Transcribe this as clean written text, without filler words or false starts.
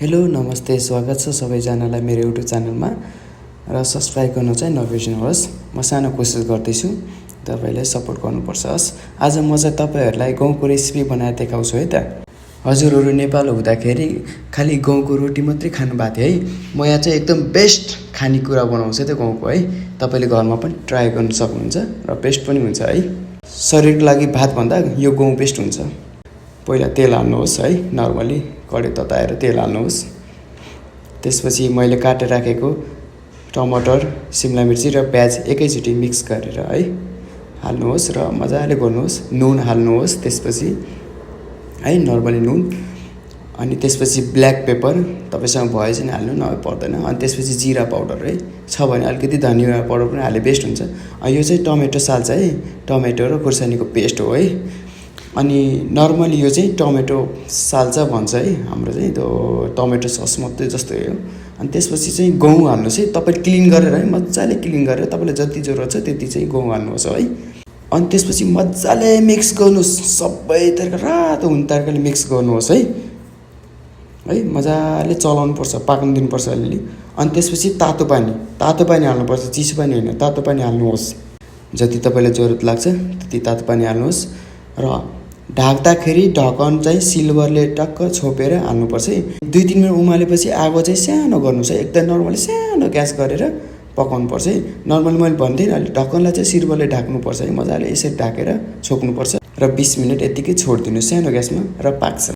Hello नमस्ते स्वागत छ सबैजनालाई मेरो युट्युब च्यानलमा र सब्सक्राइब गर्न चाहिँ नबिर्सिनुहोस्। म सानो कोसिस गर्दैछु, तपाईले सपोर्ट गर्नुपर्छ। आज म चाहिँ तपाईहरुलाई गाउँको रेसिपी बनाएर देखाउँछु है त। हजुरहरु नेपाल हुँदाखेरि खाली गाउँको रोटी मात्रै खानु भएको थियो है। म यहाँ चाहिँ एकदम बेस्ट खानेकुरा बनाउँछु त गाउँको है। तपाईले घरमा पनि ट्राई गर्न सक्नुहुन्छ र बेस्ट पनि हुन्छ है। शरीरको लागि भात भन्दा यो गाउँ बेस्ट हुन्छ। पहिला तेल हाल्नुहोस् है, नर्मली कढाई तताएर तेल हाल्नुहोस्। त्यसपछि मैले काटेर राखेको टमाटर, सिमला मिर्ची र प्याज एकैचोटी मिक्स गरेर है हाल्नुहोस् र मजाले गर्नुहोस्। नुन हाल्नुहोस् त्यसपछि है, नर्मली नुन। अनि त्यसपछि ब्ल्याक पेपर तपाईसँग भए चाहिँ हाल्नु, नभए पर्दैन। अनि त्यसपछि जिरा पाउडर है, छ भने अलिकति धनिया पाउडर पनि हाले बेस्ट हुन्छ। यो चाहिँ टमेटो साल्सा है, टमेटो र खुर्सानीको पेस्ट हो है। अनि नर्मली यो चाहिँ टमेटो साल्सा भन्छ है, हाम्रो चाहिँ त्यो टमेटो सस मात्रै जस्तै हो। अनि त्यसपछि चाहिँ गहुँ हाल्नुहोस् है, तपाईले क्लिन गरेर है, मजाले क्लिन गरेर तपाईलाई जति जरुरत छ त्यति चाहिँ गहुँ हाल्नुहोस् है। अनि त्यसपछि मजाले मिक्स गर्नुहोस्, सबै तरिका रातो हुने तरिकाले मिक्स गर्नुहोस् है। मजाले चलाउनु पर्छ, पाक्न दिनुपर्छ अलिअलि। अनि त्यसपछि तातो पानी हाल्नुपर्छ, चिसो पानी हैन, तातो पानी हाल्नुहोस्। जति तपाईलाई जरुरत लाग्छ त्यति तातो पानी हाल्नुहोस् र ढाक्दाखेरि ढक्कन चाहिँ सिल्भरले टक्क छोपेर हाल्नुपर्छ है। 2-3 मिनेट उमालेपछि आगो चाहिँ सानो गर्नुहोस् है, एकदम नर्मली सानो ग्यास गरेर पकाउनुपर्छ है। नर्मली मैले भन्दै अलि ढक्कनलाई चाहिँ सिल्भरले ढाक्नुपर्छ है, मजाले यसरी ढाकेर छोप्नुपर्छ र 20 मिनेट यतिकै छोड्दिनुस् सानो ग्यासमा र पाक्छ।